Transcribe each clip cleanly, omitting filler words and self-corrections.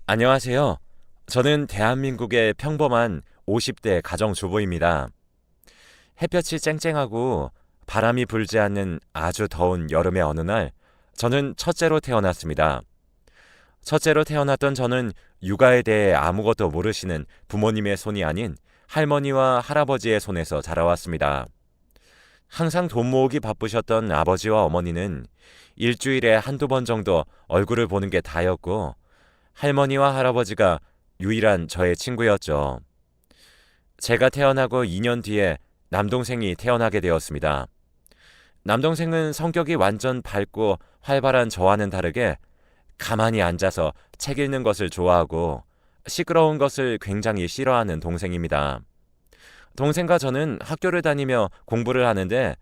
안녕하세요. 저는 대한민국의 평범한 50대 가정주부입니다. 햇볕이 쨍쨍하고 바람이 불지 않는 아주 더운 여름의 어느 날, 저는 첫째로 태어났습니다. 첫째로 태어났던 저는 육아에 대해 아무것도 모르시는 부모님의 손이 아닌 할머니와 할아버지의 손에서 자라왔습니다. 항상 돈 모으기 바쁘셨던 아버지와 어머니는 일주일에 한두 번 정도 얼굴을 보는 게 다였고, 할머니와 할아버지가 유일한 저의 친구였죠. 제가 태어나고 2년 뒤에 남동생이 태어나게 되었습니다. 남동생은 성격이 완전 밝고 활발한 저와는 다르게 가만히 앉아서 책 읽는 것을 좋아하고 시끄러운 것을 굉장히 싫어하는 동생입니다. 동생과 저는 학교를 다니며 공부를 하는데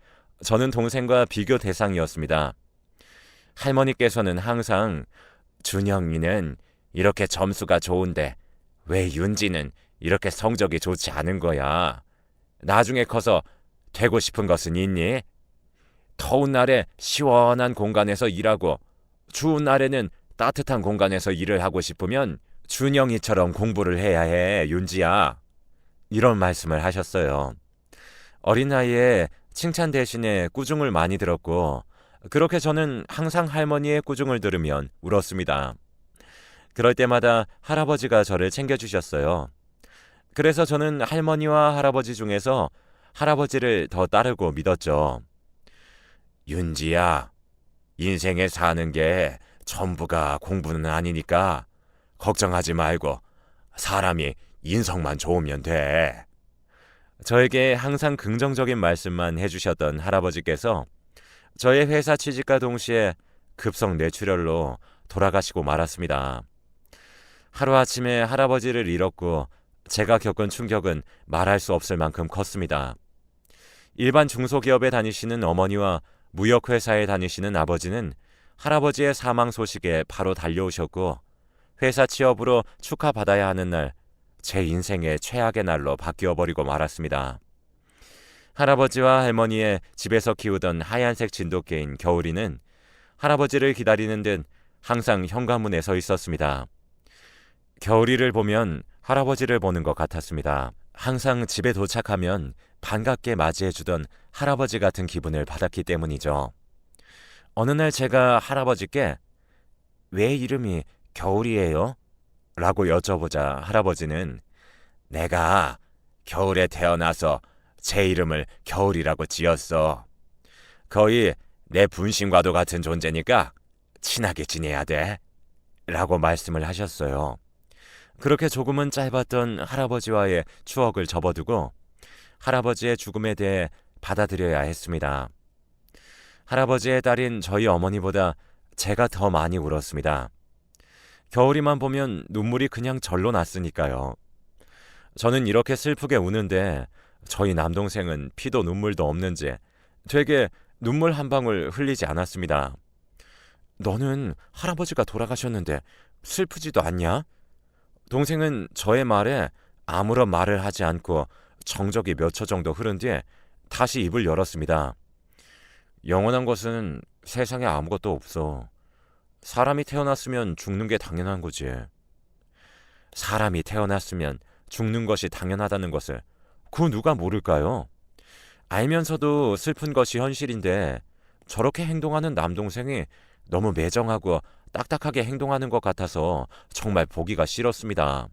저는 동생과 비교 대상이었습니다. 할머니께서는 항상 준영이는 이렇게 점수가 좋은데 왜 윤지는 이렇게 성적이 좋지 않은 거야? 나중에 커서 되고 싶은 것은 있니? 더운 날에 시원한 공간에서 일하고 추운 날에는 따뜻한 공간에서 일을 하고 싶으면 준영이처럼 공부를 해야 해, 윤지야. 이런 말씀을 하셨어요. 어린 나이에 칭찬 대신에 꾸중을 많이 들었고, 그렇게 저는 항상 할머니의 꾸중을 들으면 울었습니다. 그럴 때마다 할아버지가 저를 챙겨주셨어요. 그래서 저는 할머니와 할아버지 중에서 할아버지를 더 따르고 믿었죠. 윤지야, 인생에 사는 게 전부가 공부는 아니니까 걱정하지 말고 사람이 인성만 좋으면 돼. 저에게 항상 긍정적인 말씀만 해주셨던 할아버지께서 저의 회사 취직과 동시에 급성 뇌출혈로 돌아가시고 말았습니다. 하루아침에 할아버지를 잃었고 제가 겪은 충격은 말할 수 없을 만큼 컸습니다. 일반 중소기업에 다니시는 어머니와 무역회사에 다니시는 아버지는 할아버지의 사망 소식에 바로 달려오셨고 회사 취업으로 축하받아야 하는 날, 제 인생의 최악의 날로 바뀌어버리고 말았습니다. 할아버지와 할머니의 집에서 키우던 하얀색 진돗개인 겨울이는 할아버지를 기다리는 듯 항상 현관문에 서 있었습니다. 겨울이를 보면 할아버지를 보는 것 같았습니다. 항상 집에 도착하면 반갑게 맞이해주던 할아버지 같은 기분을 받았기 때문이죠. 어느 날 제가 할아버지께 왜 이름이 겨울이에요? 라고 여쭤보자 할아버지는 내가 겨울에 태어나서 제 이름을 겨울이라고 지었어. 거의 내 분신과도 같은 존재니까 친하게 지내야 돼. 라고 말씀을 하셨어요. 그렇게 조금은 짧았던 할아버지와의 추억을 접어두고 할아버지의 죽음에 대해 받아들여야 했습니다. 할아버지의 딸인 저희 어머니보다 제가 더 많이 울었습니다. 겨울이만 보면 눈물이 그냥 절로 났으니까요. 저는 이렇게 슬프게 우는데 저희 남동생은 피도 눈물도 없는지 되게 눈물 한 방울 흘리지 않았습니다. 너는 할아버지가 돌아가셨는데 슬프지도 않냐? 동생은 저의 말에 아무런 말을 하지 않고 정적이 몇 초 정도 흐른 뒤에 다시 입을 열었습니다. 영원한 것은 세상에 아무것도 없어. 사람이 태어났으면 죽는 게 당연한 거지. 사람이 태어났으면 죽는 것이 당연하다는 것을 그 누가 모를까요? 알면서도 슬픈 것이 현실인데 저렇게 행동하는 남동생이 너무 매정하고 딱딱하게 행동하는 것 같아서 정말 보기가 싫었습니다.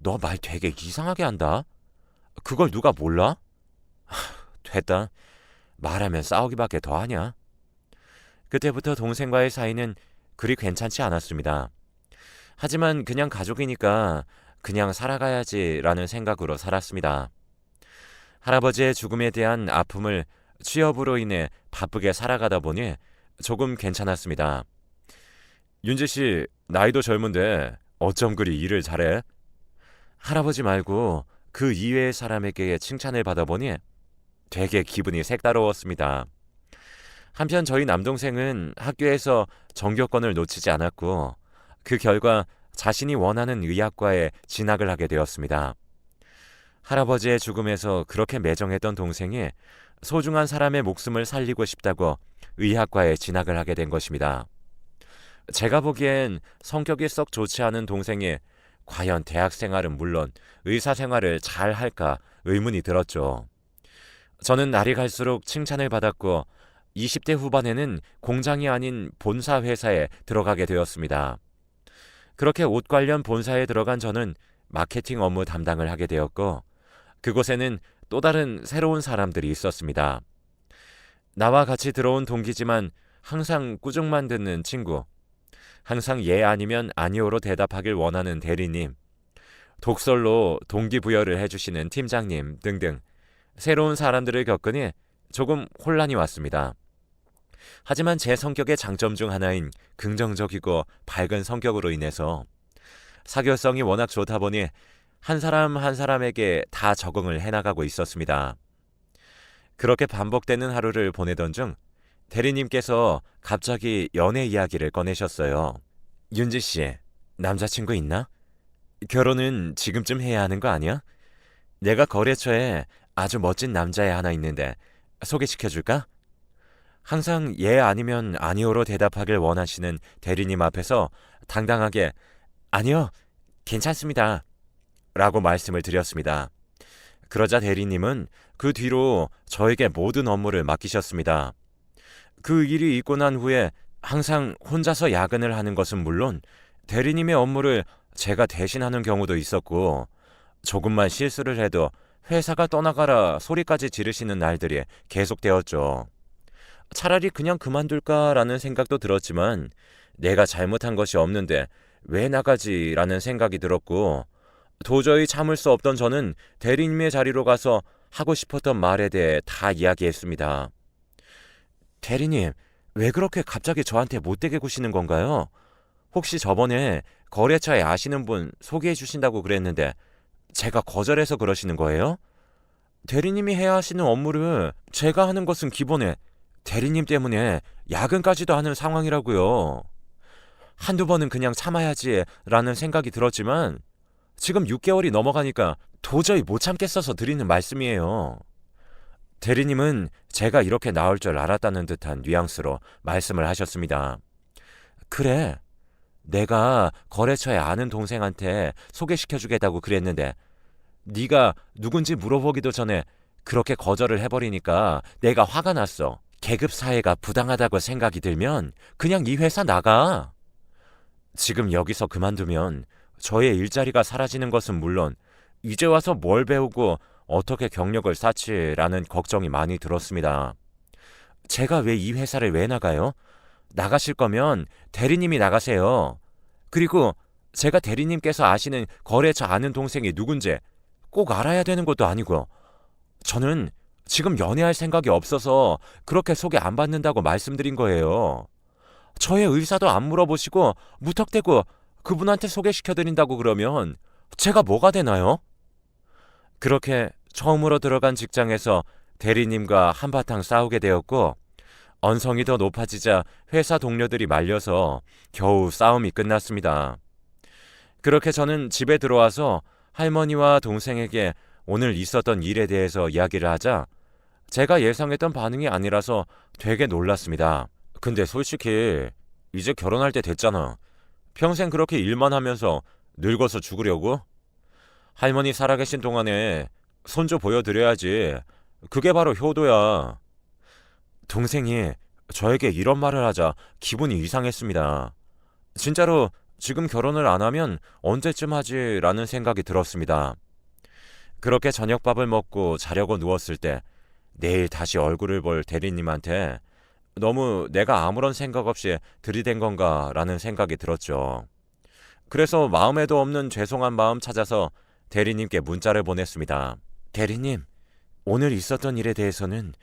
너 말 되게 이상하게 한다. 그걸 누가 몰라? 됐다. 말하면 싸우기밖에 더하냐? 그때부터 동생과의 사이는 그리 괜찮지 않았습니다. 하지만 그냥 가족이니까 그냥 살아가야지라는 생각으로 살았습니다. 할아버지의 죽음에 대한 아픔을 취업으로 인해 바쁘게 살아가다 보니 조금 괜찮았습니다. 윤지 씨, 나이도 젊은데 어쩜 그리 일을 잘해? 할아버지 말고 그 이외의 사람에게 칭찬을 받아보니 되게 기분이 색다르웠습니다. 한편 저희 남동생은 학교에서 전교권을 놓치지 않았고 그 결과 자신이 원하는 의학과에 진학을 하게 되었습니다. 할아버지의 죽음에서 그렇게 매정했던 동생이 소중한 사람의 목숨을 살리고 싶다고 의학과에 진학을 하게 된 것입니다. 제가 보기엔 성격이 썩 좋지 않은 동생이 과연 대학 생활은 물론 의사 생활을 잘 할까 의문이 들었죠. 저는 날이 갈수록 칭찬을 받았고 20대 후반에는 공장이 아닌 본사 회사에 들어가게 되었습니다. 그렇게 옷 관련 본사에 들어간 저는 마케팅 업무 담당을 하게 되었고 그곳에는 또 다른 새로운 사람들이 있었습니다. 나와 같이 들어온 동기지만 항상 꾸중만 듣는 친구, 항상 예 아니면 아니오로 대답하길 원하는 대리님, 독설로 동기부여를 해주시는 팀장님 등등 새로운 사람들을 겪으니 조금 혼란이 왔습니다. 하지만 제 성격의 장점 중 하나인 긍정적이고 밝은 성격으로 인해서 사교성이 워낙 좋다 보니 한 사람 한 사람에게 다 적응을 해나가고 있었습니다. 그렇게 반복되는 하루를 보내던 중 대리님께서 갑자기 연애 이야기를 꺼내셨어요. 윤지 씨, 남자친구 있나? 결혼은 지금쯤 해야 하는 거 아니야? 내가 거래처에 아주 멋진 남자애 하나 있는데 소개시켜줄까? 항상 예 아니면 아니오로 대답하길 원하시는 대리님 앞에서 당당하게 아니요, 괜찮습니다. 라고 말씀을 드렸습니다. 그러자 대리님은 그 뒤로 저에게 모든 업무를 맡기셨습니다. 그 일이 있고 난 후에 항상 혼자서 야근을 하는 것은 물론 대리님의 업무를 제가 대신하는 경우도 있었고 조금만 실수를 해도 회사가 떠나가라 소리까지 지르시는 날들이 계속되었죠. 차라리 그냥 그만둘까라는 생각도 들었지만 내가 잘못한 것이 없는데 왜 나가지라는 생각이 들었고 도저히 참을 수 없던 저는 대리님의 자리로 가서 하고 싶었던 말에 대해 다 이야기했습니다. 대리님, 왜 그렇게 갑자기 저한테 못되게 구시는 건가요? 혹시 저번에 거래처에 아시는 분 소개해 주신다고 그랬는데 제가 거절해서 그러시는 거예요? 대리님이 해야 하시는 업무를 제가 하는 것은 기본에 대리님 때문에 야근까지도 하는 상황이라고요. 한두 번은 그냥 참아야지라는 생각이 들었지만 지금 6개월이 넘어가니까 도저히 못 참겠어서 드리는 말씀이에요. 대리님은 제가 이렇게 나올 줄 알았다는 듯한 뉘앙스로 말씀을 하셨습니다. 그래, 내가 거래처에 아는 동생한테 소개시켜주겠다고 그랬는데 네가 누군지 물어보기도 전에 그렇게 거절을 해버리니까 내가 화가 났어. 계급 사회가 부당하다고 생각이 들면 그냥 이 회사 나가. 지금 여기서 그만두면 저의 일자리가 사라지는 것은 물론 이제 와서 뭘 배우고 어떻게 경력을 쌓지라는 걱정이 많이 들었습니다. 제가 왜 이 회사를 왜 나가요? 나가실 거면 대리님이 나가세요. 그리고 제가 대리님께서 아시는 거래처 아는 동생이 누군지 꼭 알아야 되는 것도 아니고 저는 지금 연애할 생각이 없어서 그렇게 소개 안 받는다고 말씀드린 거예요. 저의 의사도 안 물어보시고 무턱대고 그분한테 소개시켜드린다고 그러면 제가 뭐가 되나요? 그렇게 처음으로 들어간 직장에서 대리님과 한바탕 싸우게 되었고 언성이 더 높아지자 회사 동료들이 말려서 겨우 싸움이 끝났습니다. 그렇게 저는 집에 들어와서 할머니와 동생에게 오늘 있었던 일에 대해서 이야기를 하자 제가 예상했던 반응이 아니라서 되게 놀랐습니다. 근데 솔직히 이제 결혼할 때 됐잖아. 평생 그렇게 일만 하면서 늙어서 죽으려고? 할머니 살아계신 동안에 손주 보여드려야지. 그게 바로 효도야. 동생이 저에게 이런 말을 하자 기분이 이상했습니다. 진짜로 지금 결혼을 안 하면 언제쯤 하지라는 생각이 들었습니다. 그렇게 저녁밥을 먹고 자려고 누웠을 때 내일 다시 얼굴을 볼 대리님한테 너무 내가 아무런 생각 없이 들이댄 건가라는 생각이 들었죠. 그래서 마음에도 없는 죄송한 마음 찾아서 대리님께 문자를 보냈습니다. 대리님, 오늘 있었던 일에 대해서는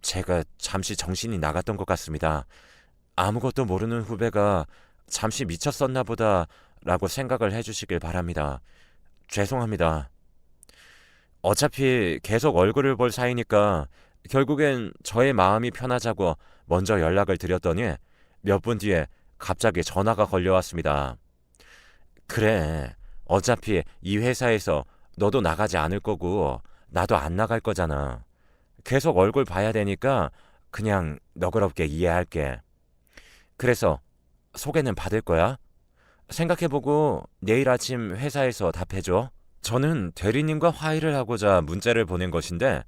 제가 잠시 정신이 나갔던 것 같습니다. 아무것도 모르는 후배가 잠시 미쳤었나 보다 라고 생각을 해주시길 바랍니다. 죄송합니다. 어차피 계속 얼굴을 볼 사이니까 결국엔 저의 마음이 편하자고 먼저 연락을 드렸더니 몇 분 뒤에 갑자기 전화가 걸려왔습니다. 그래, 어차피 이 회사에서 너도 나가지 않을 거고 나도 안 나갈 거잖아. 계속 얼굴 봐야 되니까 그냥 너그럽게 이해할게. 그래서 소개는 받을 거야? 생각해보고 내일 아침 회사에서 답해줘. 저는 대리님과 화해를 하고자 문자를 보낸 것인데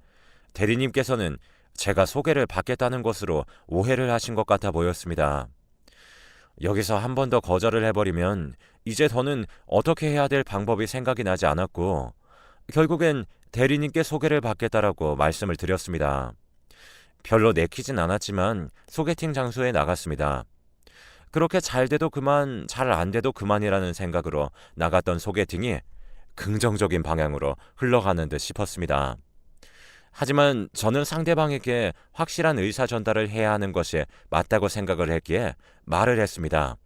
대리님께서는 제가 소개를 받겠다는 것으로 오해를 하신 것 같아 보였습니다. 여기서 한 번 더 거절을 해버리면 이제 더는 어떻게 해야 될 방법이 생각이 나지 않았고 결국엔 대리님께 소개를 받겠다라고 말씀을 드렸습니다. 별로 내키진 않았지만 소개팅 장소에 나갔습니다. 그렇게 잘 돼도 그만, 잘 안 돼도 그만이라는 생각으로 나갔던 소개팅이 긍정적인 방향으로 흘러가는 듯 싶었습니다. 하지만 저는 상대방에게 확실한 의사 전달을 해야 하는 것이 맞다고 생각을 했기에 말을 했습니다.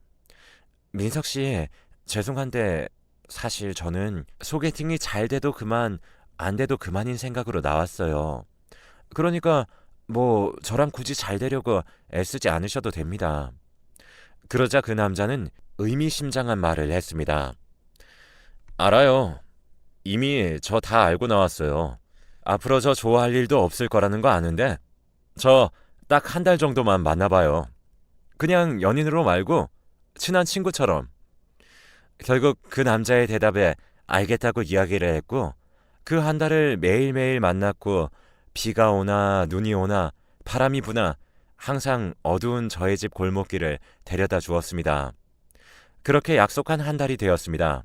민석 씨, 죄송한데 사실 저는 소개팅이 잘 돼도 그만, 안 돼도 그만인 생각으로 나왔어요. 그러니까 뭐 저랑 굳이 잘 되려고 애쓰지 않으셔도 됩니다. 그러자 그 남자는 의미심장한 말을 했습니다. 알아요. 이미 저 다 알고 나왔어요. 앞으로 저 좋아할 일도 없을 거라는 거 아는데 저 딱 한 달 정도만 만나봐요. 그냥 연인으로 말고 친한 친구처럼. 결국 그 남자의 대답에 알겠다고 이야기를 했고 그 한 달을 매일매일 만났고 비가 오나 눈이 오나 바람이 부나 항상 어두운 저의 집 골목길을 데려다 주었습니다. 그렇게 약속한 한 달이 되었습니다.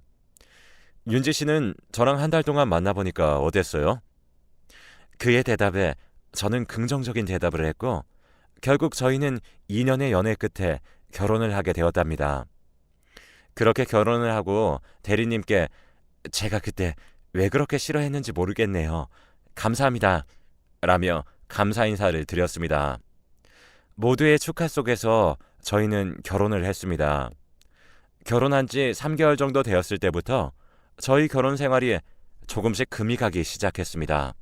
윤지 씨는 저랑 한 달 동안 만나보니까 어땠어요? 그의 대답에 저는 긍정적인 대답을 했고 결국 저희는 2년의 연애 끝에 결혼을 하게 되었답니다. 그렇게 결혼을 하고 대리님께 제가 그때 왜 그렇게 싫어했는지 모르겠네요. 감사합니다. 라며 감사 인사를 드렸습니다. 모두의 축하 속에서 저희는 결혼을 했습니다. 결혼한 지 3개월 정도 되었을 때부터 저희 결혼 생활이 조금씩 금이 가기 시작했습니다.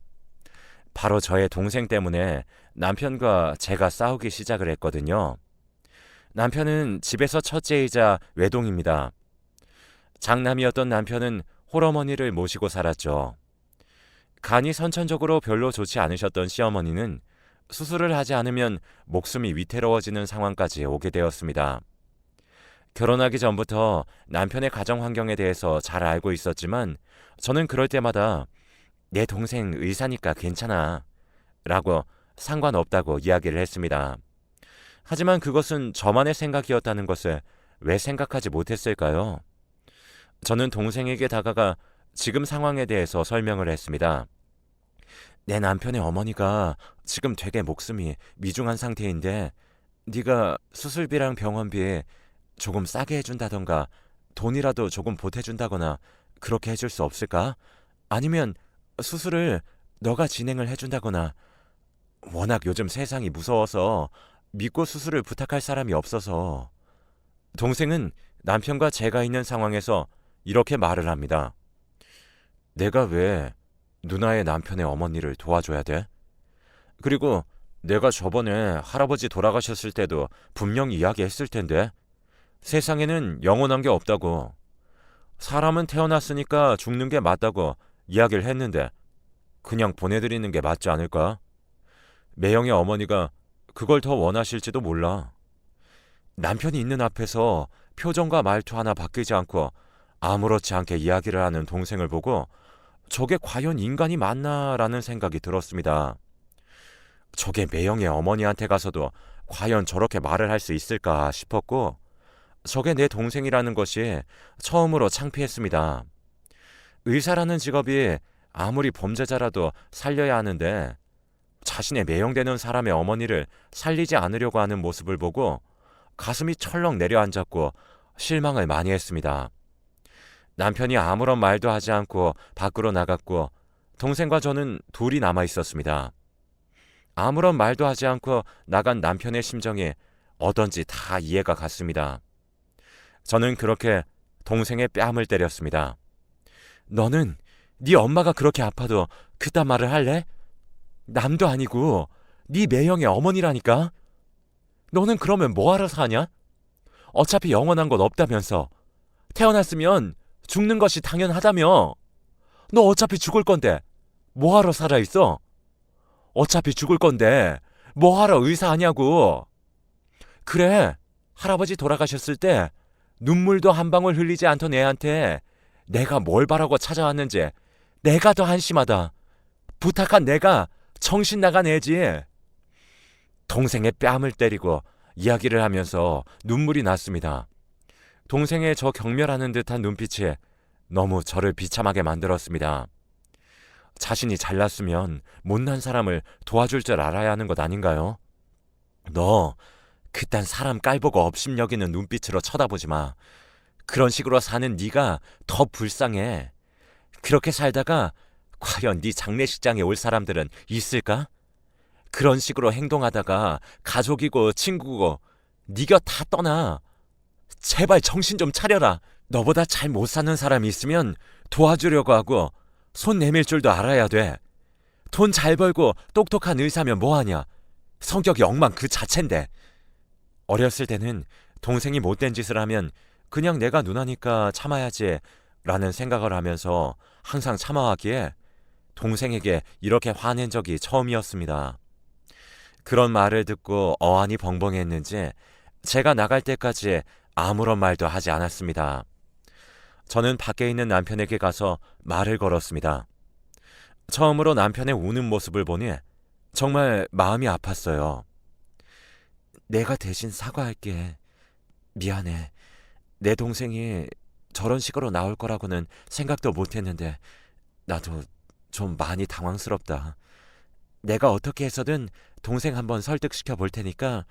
바로 저의 동생 때문에 남편과 제가 싸우기 시작을 했거든요. 남편은 집에서 첫째이자 외동입니다. 장남이었던 남편은 홀어머니를 모시고 살았죠. 간이 선천적으로 별로 좋지 않으셨던 시어머니는 수술을 하지 않으면 목숨이 위태로워지는 상황까지 오게 되었습니다. 결혼하기 전부터 남편의 가정 환경에 대해서 잘 알고 있었지만 저는 그럴 때마다 내 동생 의사니까 괜찮아 라고 상관없다고 이야기를 했습니다. 하지만 그것은 저만의 생각이었다는 것을 왜 생각하지 못했을까요? 저는 동생에게 다가가 지금 상황에 대해서 설명을 했습니다. 내 남편의 어머니가 지금 되게 목숨이 미중한 상태인데 네가 수술비랑 병원비 조금 싸게 해준다던가 돈이라도 조금 보태준다거나 그렇게 해줄 수 없을까? 아니면 수술을 너가 진행을 해준다거나 워낙 요즘 세상이 무서워서 믿고 수술을 부탁할 사람이 없어서. 동생은 남편과 제가 있는 상황에서 이렇게 말을 합니다. 내가 왜 누나의 남편의 어머니를 도와줘야 돼? 그리고 내가 저번에 할아버지 돌아가셨을 때도 분명히 이야기했을 텐데 세상에는 영원한 게 없다고. 사람은 태어났으니까 죽는 게 맞다고 이야기를 했는데 그냥 보내드리는 게 맞지 않을까? 매형의 어머니가 그걸 더 원하실지도 몰라. 남편이 있는 앞에서 표정과 말투 하나 바뀌지 않고 아무렇지 않게 이야기를 하는 동생을 보고 저게 과연 인간이 맞나라는 생각이 들었습니다. 저게 매형의 어머니한테 가서도 과연 저렇게 말을 할 수 있을까 싶었고 저게 내 동생이라는 것이 처음으로 창피했습니다. 의사라는 직업이 아무리 범죄자라도 살려야 하는데 자신의 매형되는 사람의 어머니를 살리지 않으려고 하는 모습을 보고 가슴이 철렁 내려앉았고 실망을 많이 했습니다. 남편이 아무런 말도 하지 않고 밖으로 나갔고 동생과 저는 둘이 남아 있었습니다. 아무런 말도 하지 않고 나간 남편의 심정이 어떤지 다 이해가 갔습니다. 저는 그렇게 동생의 뺨을 때렸습니다. 너는 네 엄마가 그렇게 아파도 그딴 말을 할래? 남도 아니고 네 매형의 어머니라니까. 너는 그러면 뭐하러 사냐? 어차피 영원한 건 없다면서. 태어났으면 죽는 것이 당연하다며. 너 어차피 죽을 건데 뭐하러 살아있어? 어차피 죽을 건데 뭐하러 의사하냐고. 그래, 할아버지 돌아가셨을 때 눈물도 한 방울 흘리지 않던 애한테 내가 뭘 바라고 찾아왔는지 내가 더 한심하다. 부탁한 내가 정신 나간 애지. 동생의 뺨을 때리고 이야기를 하면서 눈물이 났습니다. 동생의 저 경멸하는 듯한 눈빛이 너무 저를 비참하게 만들었습니다. 자신이 잘났으면 못난 사람을 도와줄 줄 알아야 하는 것 아닌가요? 너 그딴 사람 깔보고 업심여기는 눈빛으로 쳐다보지 마. 그런 식으로 사는 네가 더 불쌍해. 그렇게 살다가 과연 네 장례식장에 올 사람들은 있을까? 그런 식으로 행동하다가 가족이고 친구고 네가 다 떠나. 제발 정신 좀 차려라. 너보다 잘 못 사는 사람이 있으면 도와주려고 하고 손 내밀 줄도 알아야 돼. 돈 잘 벌고 똑똑한 의사면 뭐하냐. 성격이 엉망 그 자체인데. 어렸을 때는 동생이 못된 짓을 하면 그냥 내가 누나니까 참아야지 라는 생각을 하면서 항상 참아왔기에 동생에게 이렇게 화낸 적이 처음이었습니다. 그런 말을 듣고 어안이 벙벙했는지 제가 나갈 때까지 아무런 말도 하지 않았습니다. 저는 밖에 있는 남편에게 가서 말을 걸었습니다. 처음으로 남편의 우는 모습을 보니 정말 마음이 아팠어요. 내가 대신 사과할게. 미안해. 내 동생이 저런 식으로 나올 거라고는 생각도 못했는데 나도 좀 많이 당황스럽다. 내가 어떻게 해서든 동생 한번 설득시켜 볼 테니까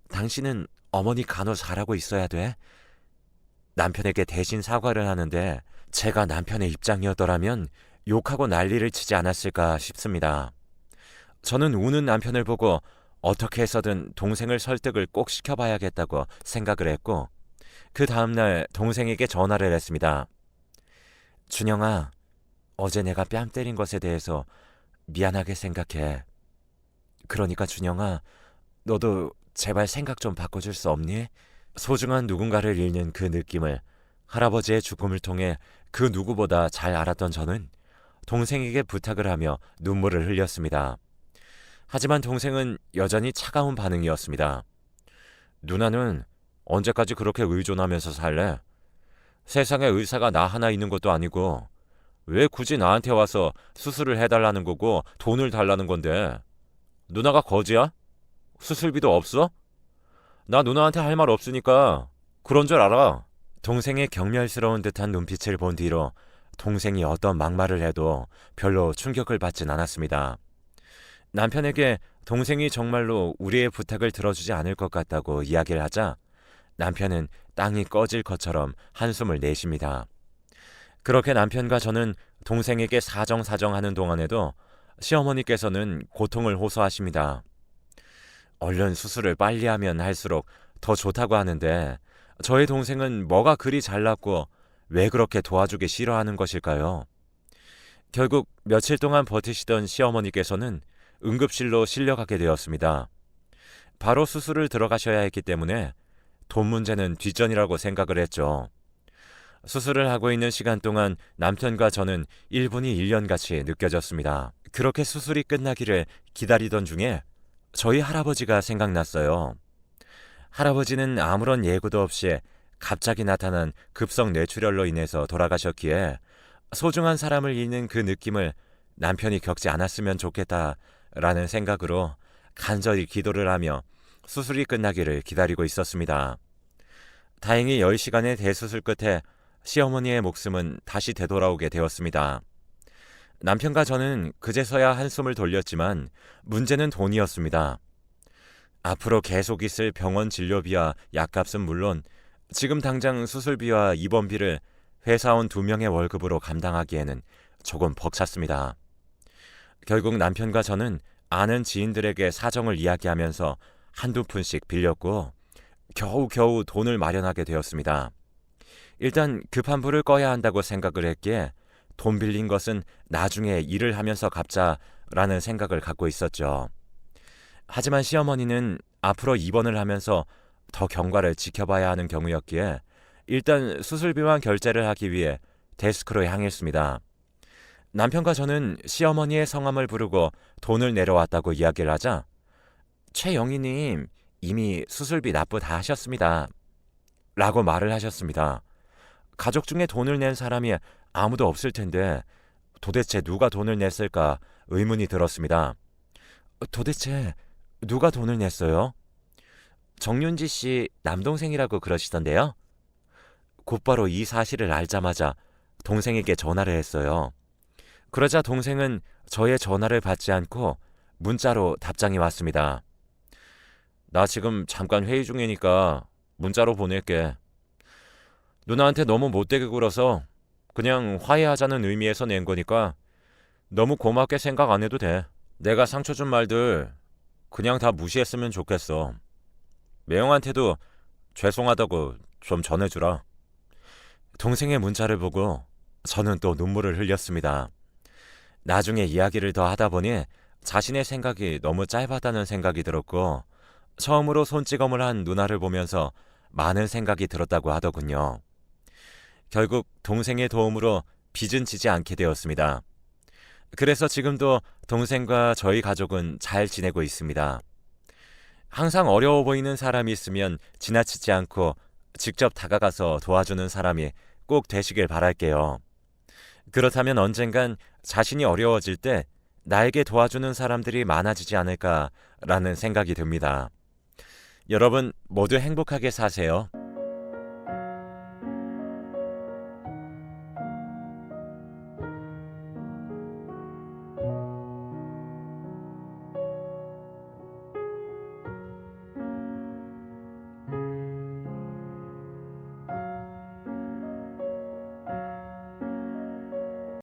당신은 어머니 간호 잘하고 있어야 돼. 남편에게 대신 사과를 하는데 제가 남편의 입장이었더라면 욕하고 난리를 치지 않았을까 싶습니다. 저는 우는 남편을 보고 어떻게 해서든 동생을 설득을 꼭 시켜봐야겠다고 생각을 했고 그 다음날 동생에게 전화를 했습니다. 준영아, 어제 내가 뺨 때린 것에 대해서 미안하게 생각해. 그러니까 준영아, 너도 제발 생각 좀 바꿔줄 수 없니? 소중한 누군가를 잃는 그 느낌을 할아버지의 죽음을 통해 그 누구보다 잘 알았던 저는 동생에게 부탁을 하며 눈물을 흘렸습니다. 하지만 동생은 여전히 차가운 반응이었습니다. 누나는 언제까지 그렇게 의존하면서 살래? 세상에 의사가 나 하나 있는 것도 아니고 왜 굳이 나한테 와서 수술을 해달라는 거고 돈을 달라는 건데? 누나가 거지야? 수술비도 없어? 나 누나한테 할 말 없으니까 그런 줄 알아. 동생의 경멸스러운 듯한 눈빛을 본 뒤로 동생이 어떤 막말을 해도 별로 충격을 받진 않았습니다. 남편에게 동생이 정말로 우리의 부탁을 들어주지 않을 것 같다고 이야기를 하자 남편은 땅이 꺼질 것처럼 한숨을 내쉽니다. 그렇게 남편과 저는 동생에게 사정사정하는 동안에도 시어머니께서는 고통을 호소하십니다. 얼른 수술을 빨리 하면 할수록 더 좋다고 하는데 저의 동생은 뭐가 그리 잘났고 왜 그렇게 도와주기 싫어하는 것일까요? 결국 며칠 동안 버티시던 시어머니께서는 응급실로 실려가게 되었습니다. 바로 수술을 들어가셔야 했기 때문에 돈 문제는 뒷전이라고 생각을 했죠. 수술을 하고 있는 시간 동안 남편과 저는 1분이 1년같이 느껴졌습니다. 그렇게 수술이 끝나기를 기다리던 중에 저희 할아버지가 생각났어요. 할아버지는 아무런 예고도 없이 갑자기 나타난 급성 뇌출혈로 인해서 돌아가셨기에 소중한 사람을 잃는 그 느낌을 남편이 겪지 않았으면 좋겠다라는 생각으로 간절히 기도를 하며 수술이 끝나기를 기다리고 있었습니다. 다행히 10시간의 대수술 끝에 시어머니의 목숨은 다시 되돌아오게 되었습니다. 남편과 저는 그제서야 한숨을 돌렸지만 문제는 돈이었습니다. 앞으로 계속 있을 병원 진료비와 약값은 물론 지금 당장 수술비와 입원비를 회사원 2명의 월급으로 감당하기에는 조금 벅찼습니다. 결국 남편과 저는 아는 지인들에게 사정을 이야기하면서 한두 푼씩 빌렸고 겨우겨우 돈을 마련하게 되었습니다. 일단 급한 불을 꺼야 한다고 생각을 했기에 돈 빌린 것은 나중에 일을 하면서 갚자라는 생각을 갖고 있었죠. 하지만 시어머니는 앞으로 입원을 하면서 더 경과를 지켜봐야 하는 경우였기에 일단 수술비만 결제를 하기 위해 데스크로 향했습니다. 남편과 저는 시어머니의 성함을 부르고 돈을 내려왔다고 이야기를 하자 최영희님, 이미 수술비 납부 다 하셨습니다. 라고 말을 하셨습니다. 가족 중에 돈을 낸 사람이 아무도 없을 텐데 도대체 누가 돈을 냈을까 의문이 들었습니다. 도대체 누가 돈을 냈어요? 정윤지 씨 남동생이라고 그러시던데요. 곧바로 이 사실을 알자마자 동생에게 전화를 했어요. 그러자 동생은 저의 전화를 받지 않고 문자로 답장이 왔습니다. 나 지금 잠깐 회의 중이니까 문자로 보낼게. 누나한테 너무 못되게 굴어서 그냥 화해하자는 의미에서 낸 거니까 너무 고맙게 생각 안 해도 돼. 내가 상처 준 말들 그냥 다 무시했으면 좋겠어. 매형한테도 죄송하다고 좀 전해주라. 동생의 문자를 보고 저는 또 눈물을 흘렸습니다. 나중에 이야기를 더 하다 보니 자신의 생각이 너무 짧았다는 생각이 들었고 처음으로 손찌검을 한 누나를 보면서 많은 생각이 들었다고 하더군요. 결국 동생의 도움으로 빚은 지지 않게 되었습니다. 그래서 지금도 동생과 저희 가족은 잘 지내고 있습니다. 항상 어려워 보이는 사람이 있으면 지나치지 않고 직접 다가가서 도와주는 사람이 꼭 되시길 바랄게요. 그렇다면 언젠간 자신이 어려워질 때 나에게 도와주는 사람들이 많아지지 않을까라는 생각이 듭니다. 여러분 모두 행복하게 사세요.